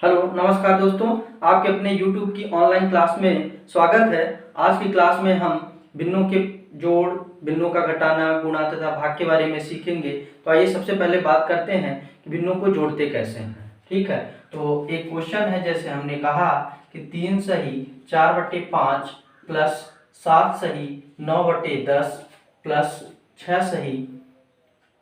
Hello नमस्कार दोस्तों, आपके अपने YouTube की ऑनलाइन क्लास में स्वागत है। आज की क्लास में हम भिन्नों के जोड़, भिन्नों का घटाना, गुणा तथा भाग के बारे में सीखेंगे। तो आइए सबसे पहले बात करते हैं कि भिन्नों को जोड़ते कैसे हैं। ठीक है, तो एक क्वेश्चन है, जैसे हमने कहा कि 3 सही 4/5 प्लस 7 सही 9/10 प्लस 6 सही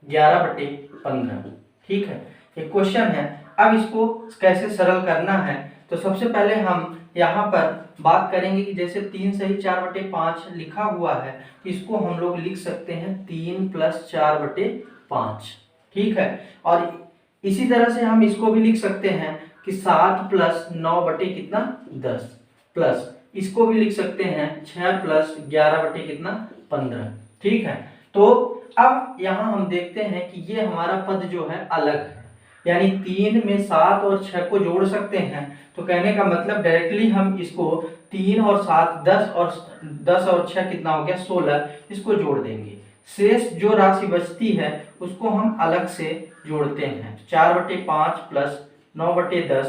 11/15। ठीक है, एक क्वेश्चन है। अब इसको कैसे सरल करना है, तो सबसे पहले हम यहाँ पर बात करेंगे कि जैसे 3 सही 4/5 लिखा हुआ है, तो इसको हम लोग लिख सकते हैं 3 + 4/5। ठीक है, और इसी तरह से हम इसको भी लिख सकते हैं कि 7 + 9/10 प्लस इसको भी लिख सकते हैं 6 + 11/15। ठीक है, तो अब यहाँ हम देखते हैं कि ये हमारा पद जो है अलग है, यानी 3 में 7 और 6 को जोड़ सकते हैं। तो कहने का मतलब डायरेक्टली हम इसको 3 और 7 10 और 6 कितना हो गया 16, इसको जोड़ देंगे। शेष जो राशि बचती है उसको हम अलग से जोड़ते हैं। 4/5 प्लस 9/10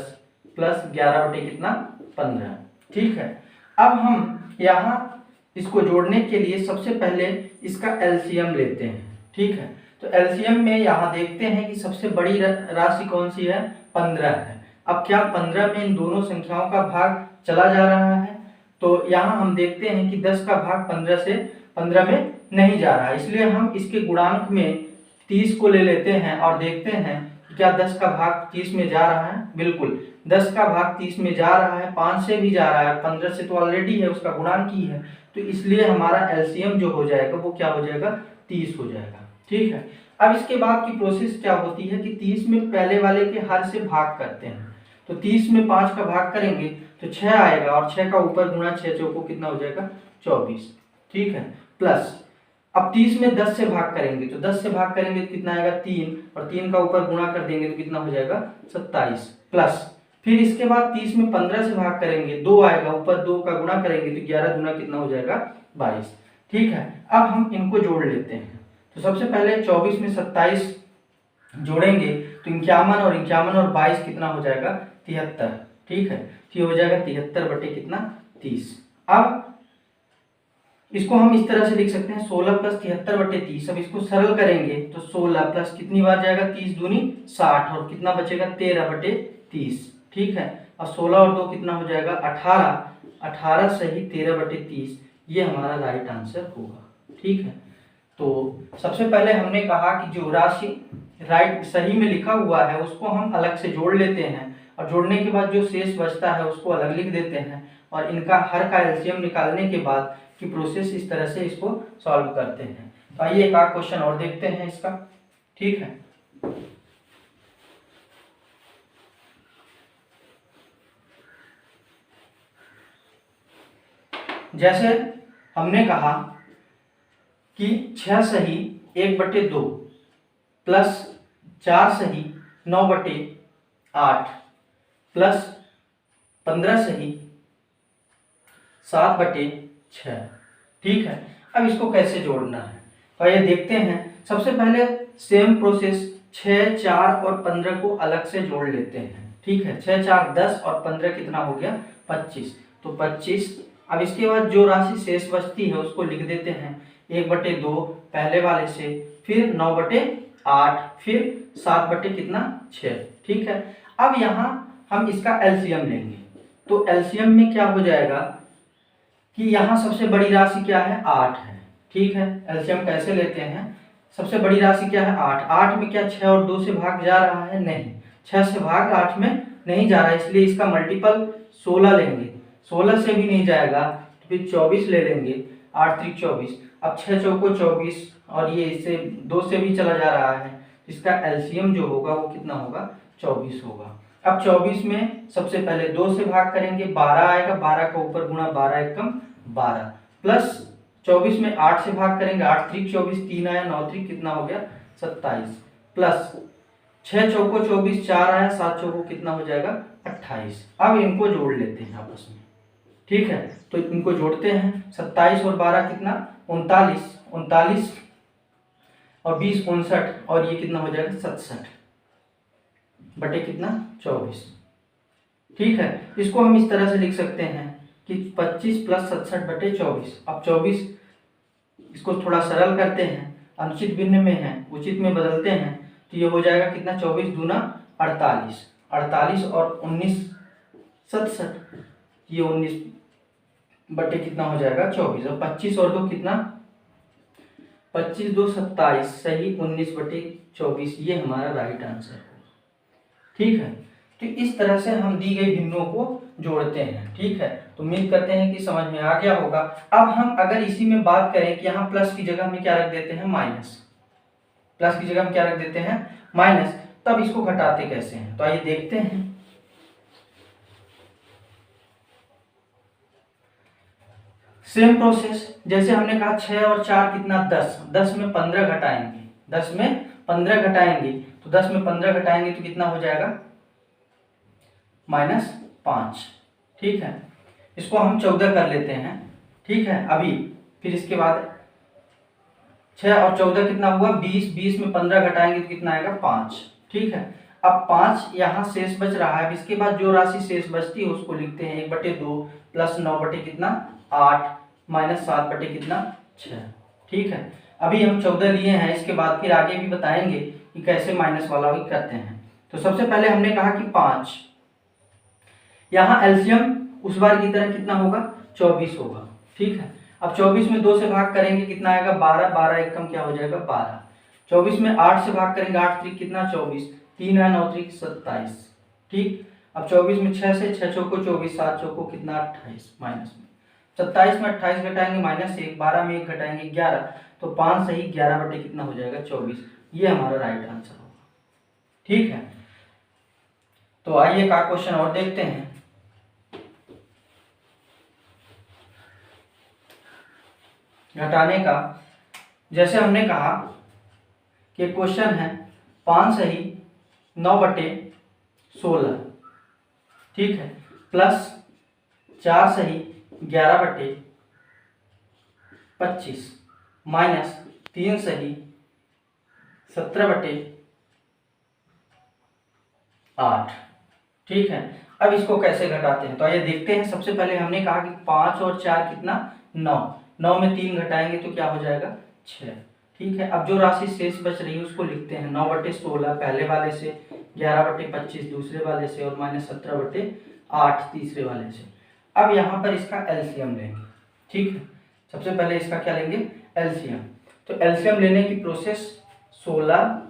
प्लस 11/15। ठीक है, अब हम यहाँ इसको जोड़ने के लिए सबसे पहले इसका एलसीएम लेते हैं। ठीक है, तो एलसीएम में यहाँ देखते हैं कि सबसे बड़ी राशि कौन सी है, 15 है। अब क्या 15 में इन दोनों संख्याओं का भाग चला जा रहा है, तो यहाँ हम देखते हैं कि 10 का भाग 15 में नहीं जा रहा है, इसलिए हम इसके गुणांक में 30 को ले लेते हैं और देखते हैं कि क्या 10 का भाग 30 में जा रहा है। बिल्कुल 10 का भाग 30 में जा रहा है, 5 से भी जा रहा है, 15 से तो ऑलरेडी है, उसका गुणांक ही है, तो इसलिए हमारा एलसीएम जो हो जाएगा वो क्या हो जाएगा, 30 हो जाएगा। ठीक है, अब इसके बाद की प्रोसेस क्या होती है कि 30 में पहले वाले के हर से भाग करते हैं। तो 30 में 5 का भाग करेंगे तो 6 आएगा, और 6 का ऊपर गुणा 6 चौको कितना हो जाएगा 24। ठीक है, प्लस अब 30 में 10 से भाग करेंगे, तो 10 से भाग करेंगे तो कितना आएगा 3, और 3 का ऊपर गुणा कर देंगे तो कितना हो जाएगा 27। प्लस फिर इसके बाद 30 में 15 से भाग करेंगे, 2 आएगा, ऊपर 2 का गुणा करेंगे तो 11 गुना कितना हो जाएगा 22। ठीक है, अब हम इनको जोड़ लेते हैं। तो सबसे पहले 24 में 27 जोड़ेंगे तो 51, और 51 और 22 कितना हो जाएगा 73। ठीक है, तो ये हो जाएगा 73 बटे कितना 30। अब इसको हम इस तरह से लिख सकते हैं 16 + 73/30। अब इसको सरल करेंगे तो 16 प्लस कितनी बार जाएगा 30 दूनी 60, और कितना बचेगा 13/30। ठीक है, और 16 और 2 कितना हो जाएगा 18, 18 सही 13/30, ये हमारा राइट आंसर होगा। ठीक है, तो सबसे पहले हमने कहा कि जो राशि राइट सही में लिखा हुआ है उसको हम अलग से जोड़ लेते हैं, और जोड़ने के बाद जो शेष बचता है उसको अलग लिख देते हैं, और इनका हर का एलसीएम निकालने के बाद की प्रोसेस इस तरह से इसको सॉल्व करते हैं। तो आइए एक आध क्वेश्चन और देखते हैं इसका। ठीक है, जैसे हमने कहा कि 6 सही 1/2 प्लस 4 सही 9/8 प्लस 15 सही 7/6। ठीक है, अब इसको कैसे जोड़ना है, तो ये देखते हैं। सबसे पहले सेम प्रोसेस 6, 4 और 15 को अलग से जोड़ लेते हैं। ठीक है, 6, 4 10 और 15 कितना हो गया 25, तो 25। अब इसके बाद जो राशि शेष बचती है उसको लिख देते हैं 1/2 पहले वाले से, फिर 9/8, फिर 7/6। ठीक है, अब यहाँ हम इसका एलसीएम लेंगे, तो एलसीएम में क्या हो जाएगा कि यहाँ सबसे बड़ी राशि क्या है 8 है। ठीक है, एलसीएम कैसे लेते हैं, सबसे बड़ी राशि क्या है 8, 8 में क्या 6 और 2 से भाग जा रहा है, नहीं, 6 से भाग 8 में नहीं जा रहा है, इसलिए इसका मल्टीपल 16 लेंगे। 16 से भी नहीं जाएगा तो फिर 24 ले लेंगे, 8 3 24। अब 6 चौको 24, और ये इससे 2 से भी चला जा रहा है, इसका एलसीएम जो होगा वो कितना होगा 24 होगा। अब 24 में सबसे पहले 2 से भाग करेंगे, 12 आएगा, 12 का ऊपर गुणा 12 एकम 12, प्लस 24 में 8 से भाग करेंगे, 8 3 24, 3 आया, 9 3 कितना हो गया 27, प्लस 6 चौको 24, 4 आया, 7 चौको कितना हो जाएगा 28। अब इनको जोड़ लेते हैं आपस में। ठीक है, तो इनको जोड़ते हैं, 27 और 12 कितना 39, 39 और 20 59, और ये कितना हो जाएगा 67 बटे कितना 24। ठीक है, इसको हम इस तरह से लिख सकते हैं कि 25 प्लस 67/24। अब 24 इसको थोड़ा सरल करते हैं, अनुचित भिन्न में है उचित में बदलते हैं, तो ये हो जाएगा कितना, 24 दूना 48, 48 और 19 67, ये 19 बटे कितना हो जाएगा 24, और 25 और 2 कितना, 25 2 27, सही 19/24, ये हमारा राइट आंसर है। ठीक है, तो इस तरह से हम दी गई भिन्नों को जोड़ते हैं। ठीक है, तो उम्मीद करते हैं कि समझ में आ गया होगा। अब हम अगर इसी में बात करें कि यहाँ प्लस की जगह में क्या रख देते हैं, माइनस, प्लस की जगह में क्या रख देते हैं, माइनस, तब इसको घटाते कैसे हैं, तो आइए देखते हैं। सेम प्रोसेस, जैसे हमने कहा 6 और 4 कितना 10, 10 में 15 घटाएंगे, 10 में 15 घटाएंगे, तो 10 में 15 घटाएंगे तो कितना हो जाएगा, -5। ठीक है, इसको हम 14 कर लेते हैं। ठीक है, अभी फिर इसके बाद 6 और 14 कितना हुआ 20, 20 में 15 घटाएंगे तो कितना आएगा 5। ठीक है, अब 5 यहाँ शेष बच रहा है, अब इसके बाद जो राशि शेष बचती है उसको लिखते हैं 1/2 प्लस 9 बटे कितना 8 माइनस 7 बटे कितना 6। ठीक है, अभी हम 14 लिए हैं, इसके बाद फिर आगे भी बताएंगे कि कैसे माइनस वाला भी करते हैं। तो सबसे पहले हमने कहा कि 5, यहाँ एलसीएम उस बार की तरह कितना होगा 24 होगा। ठीक है, अब 24 में 2 से भाग करेंगे कितना आएगा 12, 12 एक कम क्या हो जाएगा 12। 24 में 8 से भाग करेंगे 8 3 कितना 24, 3 है 9 3 27। ठीक, अब 24 में 6 से 6 चौको 24, 7 चौको कितना 28, माइनस में 27 में 28 घटाएंगे -1, 12 में 1 घटाएंगे 11, तो 5 सही 11 बटे कितना हो जाएगा 24, ये हमारा राइट आंसर होगा। ठीक है, तो आइए का क्वेश्चन और देखते हैं। घटाने का, जैसे हमने कहा कि क्वेश्चन है 5 सही 9/16, ठीक है, प्लस 4 सही 11/25 माइनस 3 सही 17/8। ठीक है, अब इसको कैसे घटाते हैं तो आइए देखते हैं। सबसे पहले हमने कहा कि 5 और 4 कितना 9, 9 में 3 घटाएंगे तो क्या हो जाएगा 6। ठीक है, अब जो राशि शेष बच रही है उसको लिखते हैं 9/16 पहले वाले से, 11/25 दूसरे वाले से, और माइनस 17/8 तीसरे वाले से। अब यहाँ पर इसका एलसीएम लेंगे। ठीक है, सबसे पहले इसका क्या लेंगे एलसीएम। तो एलसीएम लेने की प्रोसेस 16,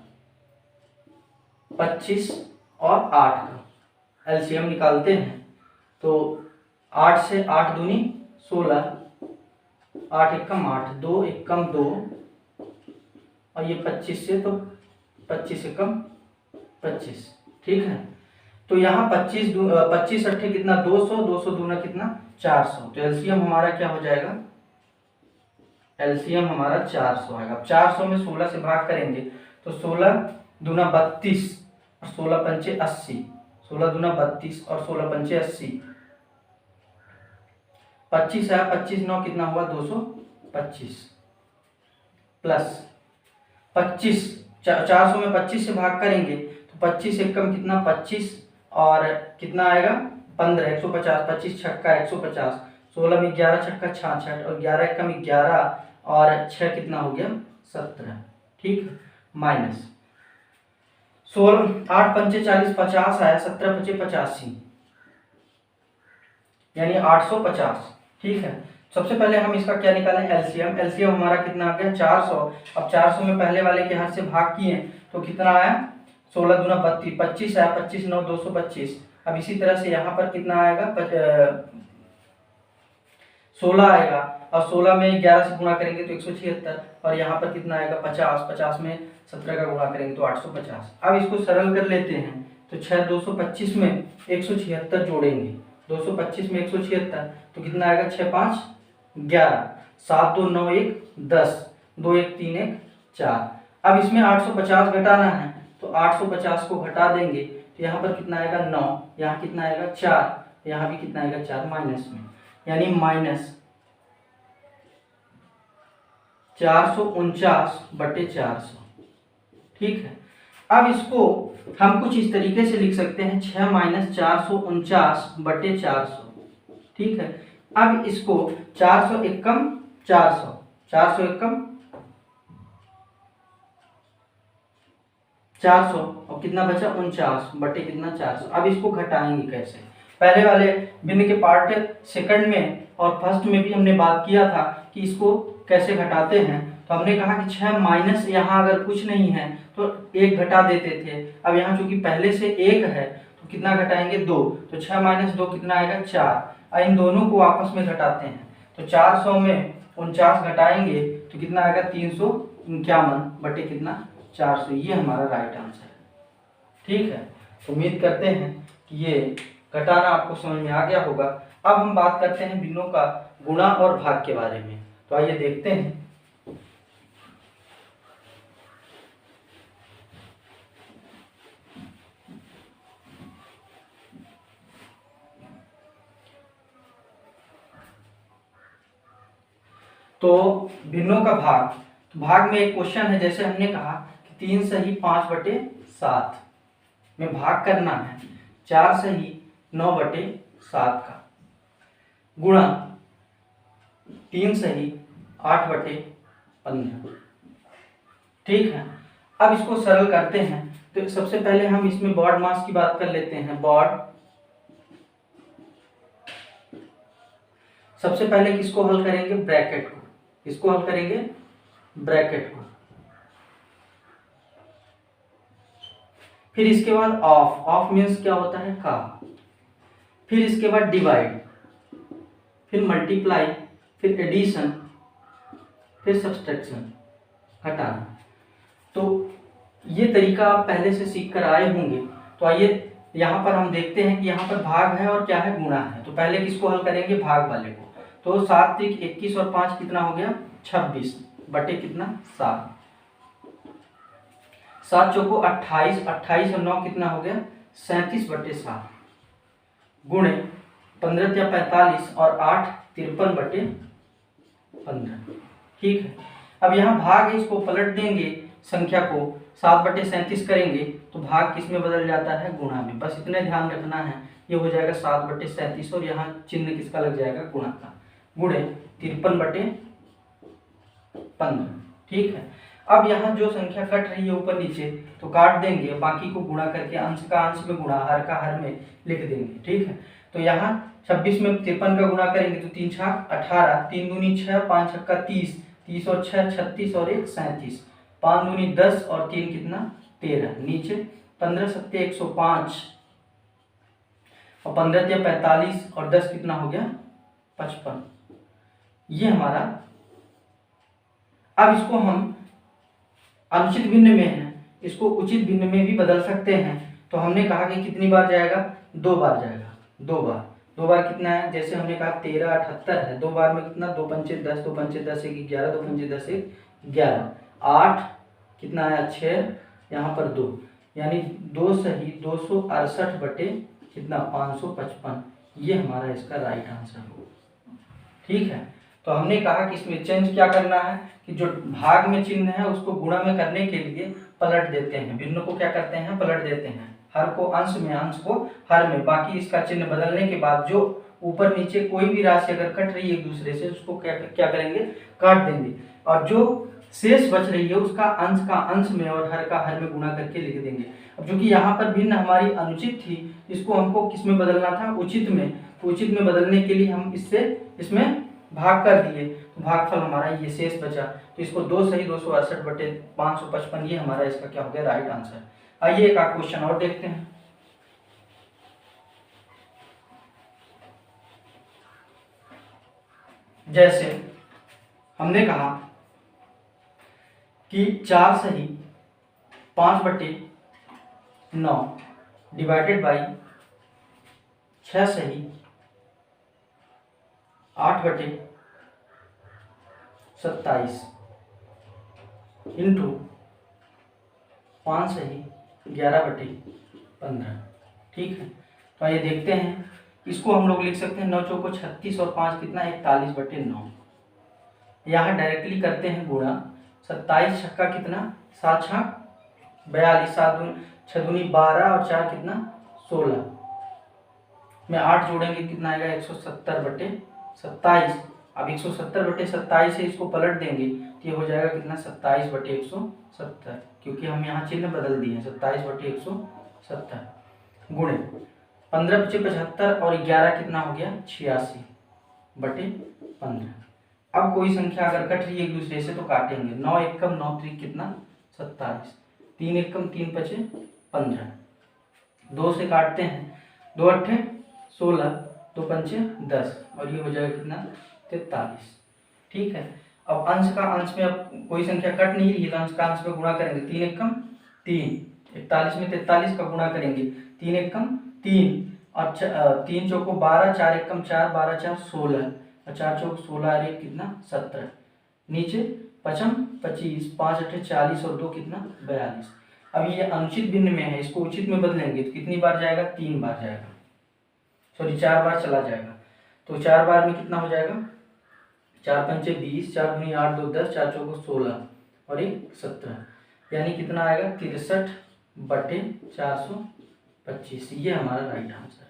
25 और 8 का एलसीएम निकालते हैं। तो 8 से 8 दूनी 16, 8 एकम 8, 2 एकम 2, और ये 25 से तो 25 एकम 25। ठीक है, तो यहाँ 25 अट्ठे कितना 200, 200 दूना कितना 400, तो एलसीएम हमारा क्या हो जाएगा, एलसीएम हमारा 400 आएगा। अब 400 में 16 से भाग करेंगे तो 16 दूना 32 और 16 पंचे 80, 16 दूना 32 और 16 पंचे 80, 25 आया, 25 9 कितना हुआ 225, प्लस 25 400 में 25 से भाग करेंगे तो 25 एकम कितना 25, और कितना आएगा 15, 150, 25 छक्का 150, 16 में 11 छक्का 66, और 11 एकम 11, और 6 कितना हो गया 17। ठीक है, माइनस 16 8 पंचे 40, 50 आया, 17 पचे 85, यानी 850। ठीक है, सबसे पहले हम इसका क्या निकालें एलसीएम। एलसीएम हमारा कितना आ गया 400। अब 400 में पहले वाले के हाथ से भाग किए तो कितना आया 16 दूना 32, 25 आया, 25 9 225। अब इसी तरह से यहाँ पर कितना आएगा 16 आएगा, और 16 में 11 से गुणा करेंगे तो 176, और यहाँ पर कितना आएगा 50, 50 में 17 का गुणा करेंगे तो 850। अब इसको सरल कर लेते हैं तो 6 225 में 176 जोड़ेंगे, 225 में 176 तो कितना आएगा 6 5 11, 7 2 9 1 10, 2 1 3 1 4। अब इसमें 850 घटाना है तो 850 को घटा देंगे तो यहाँ पर कितना आएगा 9, यहाँ कितना आएगा 4, यहाँ भी कितना आएगा 4 माइनस में, यानी माइनस 449/400। ठीक है, अब इसको हम कुछ इस तरीके से लिख सकते हैं 6 माइनस 449/400। ठीक है, अब इसको 400 एकम 400, 400 एकम 400 और कितना बचा 49 बटे कितना 400। अब इसको घटाएंगे कैसे? पहले वाले भिन्न के पार्ट सेकंड में और फर्स्ट में भी हमने बात किया था कि इसको कैसे घटाते हैं। तो हमने कहा कि 6 माइनस यहाँ अगर कुछ नहीं है तो 1 घटा देते थे। अब यहाँ चूंकि पहले से 1 है तो कितना घटाएंगे 2, तो 6 माइनस 2 कितना आएगा 4। और इन दोनों को आपस में घटाते हैं तो 400 में 49 घटाएंगे तो कितना आएगा 351 बटे कितना 400। ये हमारा राइट आंसर है। ठीक है, उम्मीद करते हैं कि ये घटाना आपको समझ में आ गया होगा। अब हम बात करते हैं भिन्नों का गुणा और भाग के बारे में। तो आइए देखते हैं। तो भिन्नों का भाग, तो भाग में एक क्वेश्चन है, जैसे हमने कहा कि 3 सही 5/7 में भाग करना है 4 सही 9/7 का, गुणा 3 सही 8/15। ठीक है, अब इसको सरल करते हैं। तो सबसे पहले हम इसमें बॉड मास की बात कर लेते हैं। बॉड, सबसे पहले किसको हल करेंगे? ब्रैकेट को। किसको हल करेंगे? ब्रैकेट को। फिर इसके बाद ऑफ, ऑफ मीन्स क्या होता है? का। फिर इसके बाद डिवाइड, फिर मल्टीप्लाई, फिर एडिशन, फिर सब्सट्रैक्शन, घटाना। तो ये तरीका आप पहले से सीख कर आए होंगे। तो आइए यहाँ पर हम देखते हैं कि यहाँ पर भाग है और क्या है? गुणा है। तो पहले किसको हल करेंगे? भाग वाले को। तो 7 त्रिक 21 और 5 कितना हो गया? 26 बटे कितना? 7। 7 चौको 28, 28 और 9 कितना हो गया? 37/7, गुणे 15 या 45 और 8 53/15। ठीक है, अब यहाँ भाग है, इसको पलट देंगे, संख्या को 7/37 करेंगे तो भाग किस में बदल जाता है? गुणा में। बस इतने ध्यान रखना है, ये हो जाएगा 7/37 और यहाँ चिन्ह किसका लग जाएगा? गुणा का, गुणे 53/15। ठीक है, अब यहाँ जो संख्या कट रही है ऊपर नीचे तो काट देंगे, बाकी को गुणा करके अंश का अंश में गुणा, हर का हर में लिख देंगे। ठीक है, तो यहाँ 26 में 53 का गुणा करेंगे तो 3 छाक 18, 3 दूनी 6, 5 छक्का 30, 30 और 6 36 और 1 37, 5 दूनी 10 और 3 कितना? 13। नीचे 15 सत्ते 105 और 15 या 45 और 10 कितना हो गया? 55। ये हमारा। अब इसको हम अनुचित भिन्न में है, इसको उचित भिन्न में भी बदल सकते हैं। तो हमने कहा कि कितनी बार जाएगा? 2 बार जाएगा। 2 बार, 2 बार कितना है? जैसे हमने कहा 13 78 है, 2 बार में कितना? 2 पंचे 10, 2 पंचे 10 1 11, 2 पंचे 10 1 11, 8 कितना आया? 6, यहाँ पर 2, यानी 2 सही 268 बटे कितना? 555। ये हमारा इसका राइट आंसर होगा। ठीक है, तो हमने कहा कि इसमें चेंज क्या करना है कि जो भाग में चिन्ह है उसको गुणा में करने के लिए पलट देते हैं, भिन्न को क्या करते हैं? पलट देते हैं, हर को अंश में, अंश को हर में। बाकी इसका चिन्ह बदलने के बाद जो ऊपर नीचे कोई भी राशि अगर कट रही है एक दूसरे से उसको क्या करेंगे? काट देंगे, और जो शेष बच रही है उसका अंश का अंश में और हर का हर में गुणा करके लिख देंगे। अब जो कि यहाँ पर भिन्न हमारी अनुचित थी, इसको हमको किस में बदलना था? उचित में। तो उचित में बदलने के लिए हम इसमें भाग कर दिए, तो भागफल हमारा ये शेष बचा। तो इसको 2 सही 268 बटे 555, ये हमारा इसका क्या हो गया? Right answer. आइए एक क्वेश्चन और देखते हैं। जैसे हमने कहा कि 4 सही 5/9 डिवाइडेड बाई 6 सही 8/27 इंटू 5 सही 11/15। ठीक है, तो आइए देखते हैं। इसको हम लोग लिख सकते हैं 9 चौको 36 और 5 कितना? 41/9। यहाँ डायरेक्टली करते हैं गुणा। 27 छक्का कितना? 7 छाक 42, 7 दूनी 6 दूनी 12 और 4 कितना 16 में 8 जोड़ेंगे कितना आएगा 170/27। अब 170/27 से इसको पलट देंगे तो ये हो जाएगा कितना 27/170, क्योंकि हम यहाँ चिन्ह बदल दिए हैं 27/170 गुणे 15 × 75 और 11 कितना हो गया 86/15। अब कोई संख्या अगर कट रही है एक दूसरे से तो काटेंगे। 9 एकम 9 त्रिक कितना 27, 3 एकम 3 पचे 15, 2 से काटते हैं 2 अट्ठे 16, 2 पंचे 10 और ये हो जाएगा कितना 43। ठीक है, अब अंश का अंश में अब कोई संख्या कट नहीं रही है तो अंश का अंश में गुणा करेंगे। 3 एकम 3, 41 में 43 का गुणा करेंगे 3 एकम 3 और 3 चौको 12, 4 एकम 4, 12 4 16 और 4 चौक 16 और 1 कितना 17, नीचे 5 25, 5 अट्ठे 40 और 2 कितना 42। अब ये अनुचित भिन्न में है, इसको उचित में बदलेंगे तो कितनी बार जाएगा 3 बार जाएगा, सॉरी 4 बार चला जाएगा। तो 4 बार में कितना हो जाएगा 4 पंचे 20, 4 दूनी 8, 2 10, 4 चौको 16 और 1 17, यानी कितना आएगा 63/425। ये हमारा राइट आंसर।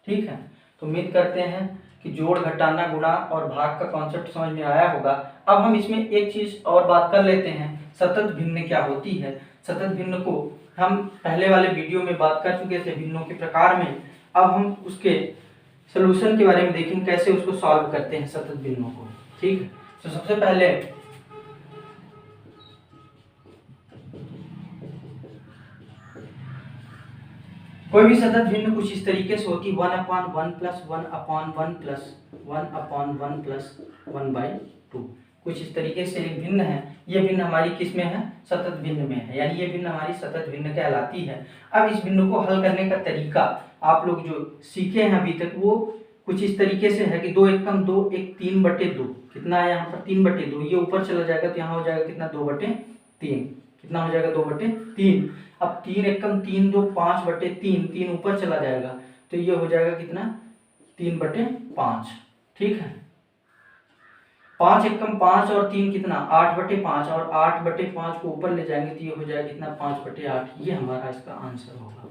ठीक है, तो उम्मीद करते हैं कि जोड़ घटाना गुणा और भाग का कॉन्सेप्ट समझ में आया होगा। अब हम इसमें एक चीज और बात कर लेते हैं, सतत भिन्न क्या होती है। सतत भिन्न को हम पहले वाले वीडियो में बात कर चुके थे भिन्नों के प्रकार में। अब हम उसके सलूशन के बारे में देखेंगे कैसे उसको सॉल्व करते हैं सतत भिन्नों को। ठीक है, तो सबसे पहले कोई भी सतत भिन्न कुछ इस तरीके से होती 1/1 + 1/1 + 1/1 + 1/2। कुछ इस तरीके से एक भिन्न है। ये भिन्न हमारी किस में है सतत भिन्न में है, यानी ये भिन्न हमारी सतत भिन्न कहलाती है। अब इस भिन्न को हल करने का तरीका आप लोग जो सीखे हैं अभी तक वो कुछ इस तरीके से है कि 2 एकम 2 1 3/2 कितना है यहाँ पर 3/2, ये ऊपर चला जाएगा तो यहाँ हो जाएगा कितना 2/3, कितना हो जाएगा 2/3। अब 3 एकम 3 2 5/3, 3 ऊपर चला जाएगा तो ये हो जाएगा कितना 3/5। ठीक है, 5 एकम 5 और 3 कितना 8/5 और 8/5 को ऊपर ले जाएंगे तो ये हो जाएगा कितना 5/8। ये हमारा इसका आंसर होगा।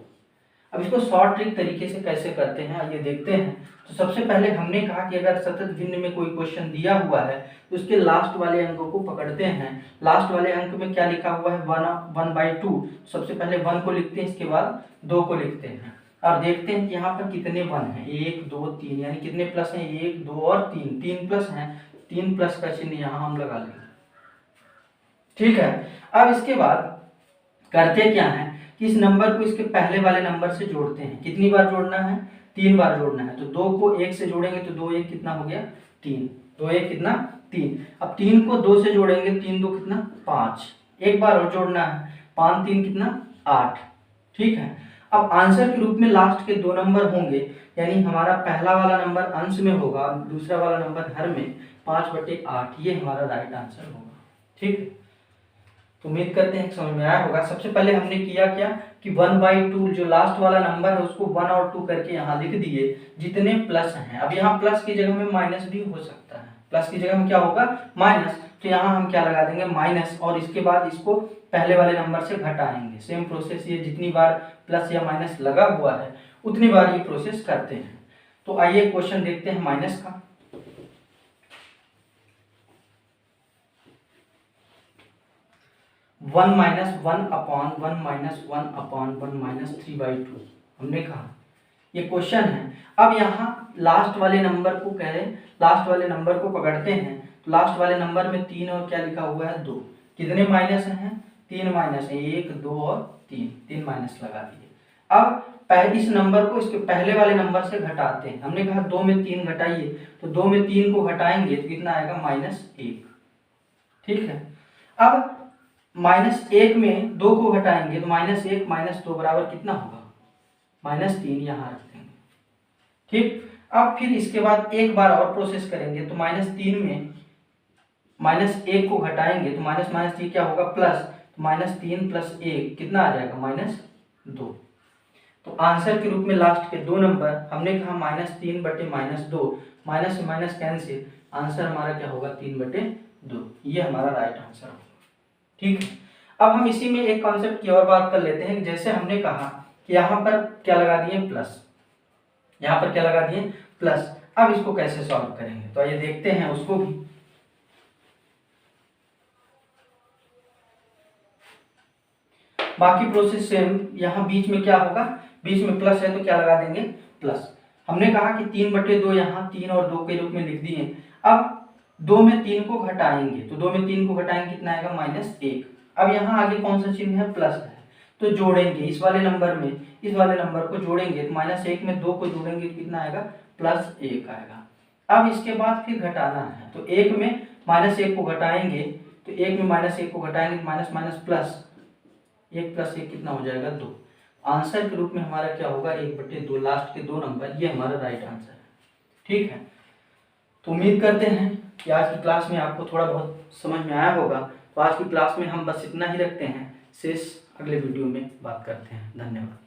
अब इसको शॉर्ट ट्रिक तरीके से कैसे करते हैं आइए देखते हैं। तो सबसे पहले हमने कहा कि अगर सतत भिन्न में कोई क्वेश्चन दिया हुआ है तो उसके लास्ट वाले अंकों को पकड़ते हैं। लास्ट वाले अंक में क्या लिखा हुआ है 1/2, सबसे पहले 1 को लिखते हैं, इसके बाद 2 को लिखते हैं और देखते हैं कि यहाँ पर कितने 1 हैं 1 2 3, यानी कितने प्लस हैं 1 2 और 3, 3 प्लस हैं, 3 प्लस का चिन्ह यहाँ हम लगा लेंगे। ठीक है, अब इसके बाद करते क्या है कि इस नंबर को इसके पहले वाले नंबर से जोड़ते हैं। कितनी बार जोड़ना है 3 बार जोड़ना है। तो 2 को 1 से जोड़ेंगे तो 2 1 कितना हो गया 3, 2 1 कितना 3। अब 3 को 2 से जोड़ेंगे 3 2 कितना 5, एक बार और जोड़ना है 5 3 कितना 8। ठीक है, अब आंसर के रूप में लास्ट के 2 नंबर होंगे, यानी हमारा पहला वाला नंबर अंश में होगा, दूसरा वाला नंबर हर में 5/8। ये हमारा राइट आंसर होगा। ठीक है, तो उम्मीद करते हैं समझ में आया होगा। सबसे पहले हमने किया क्या कि 1/2 जो लास्ट वाला नंबर है उसको 1 और 2 करके यहाँ लिख दिए जितने प्लस हैं। अब यहाँ प्लस की जगह में माइनस भी हो सकता है, प्लस की जगह में क्या होगा माइनस, तो यहाँ हम क्या लगा देंगे माइनस और इसके बाद इसको पहले वाले नंबर से घटाएंगे। सेम प्रोसेस, ये जितनी बार प्लस या माइनस लगा हुआ है उतनी बार ये प्रोसेस करते हैं। तो आइए क्वेश्चन देखते हैं माइनस का। 1 - 1/1 - 3/2 हमने कहा ये क्वेश्चन है। अब यहाँ लास्ट वाले नंबर को कहें, लास्ट वाले नंबर को पकड़ते हैं। तो लास्ट वाले नंबर में 3 और क्या लिखा हुआ है 2, कितने माइनस हैं 3 माइनस है 1 2 और 3 माइनस लगा दिए। अब पहले इस नंबर को इसके पहले वाले नंबर से घटाते हैं। हमने कहा 2 में 3 घटाइए, तो 2 में 3 को घटाएंगे तो कितना आएगा -1। ठीक है, अब -1 में 2 को घटाएंगे तो -1 - 2 बराबर कितना होगा -3, यहाँ रख देंगे। ठीक, अब फिर इसके बाद एक बार और प्रोसेस करेंगे तो -3 में -1 को घटाएंगे तो माइनस माइनस ये क्या होगा प्लस, तो -3 + 1 कितना आ जाएगा -2। तो आंसर के रूप में लास्ट के 2 नंबर हमने कहा -3/-2, माइनस से माइनस कैंसिल, आंसर हमारा क्या होगा 3/2। ये हमारा राइट आंसर होगा। ठीक है, अब हम इसी में एक कॉन्सेप्ट की और बात कर लेते हैं। जैसे हमने कहा कि यहाँ पर क्या लगा दिए प्लस, यहाँ पर क्या लगा दिए प्लस। अब इसको कैसे सॉल्व करेंगे, तो आइए देखते हैं उसको भी। बाकी प्रोसेस सेम, यहाँ बीच में क्या होगा, बीच में प्लस है तो क्या लगा देंगे प्लस। हमने कहा कि 3/2 यहाँ 3 और 2 के रूप में लिख दिए। अब 2 में 3 को घटाएंगे तो 2 में 3 को घटाएंगे कितना आएगा -1। अब यहाँ आगे कौन सा चिन्ह है प्लस है, तो जोड़ेंगे इस वाले नंबर में इस वाले नंबर को जोड़ेंगे तो -1 में 2 को जोड़ेंगे तो कितना आएगा +1 आएगा। अब इसके बाद फिर घटाना है, तो 1 में -1 को घटाएंगे तो 1 में -1 को घटाएंगे तो माइनस माइनस प्लस 1 + 1 कितना हो जाएगा 2। आंसर के रूप में हमारा क्या होगा 1/2, लास्ट के 2 नंबर, ये हमारा राइट आंसर है। ठीक है, तो उम्मीद करते हैं कि आज की क्लास में आपको थोड़ा बहुत समझ में आया होगा। तो आज की क्लास में हम बस इतना ही रखते हैं, शेष अगले वीडियो में बात करते हैं। धन्यवाद।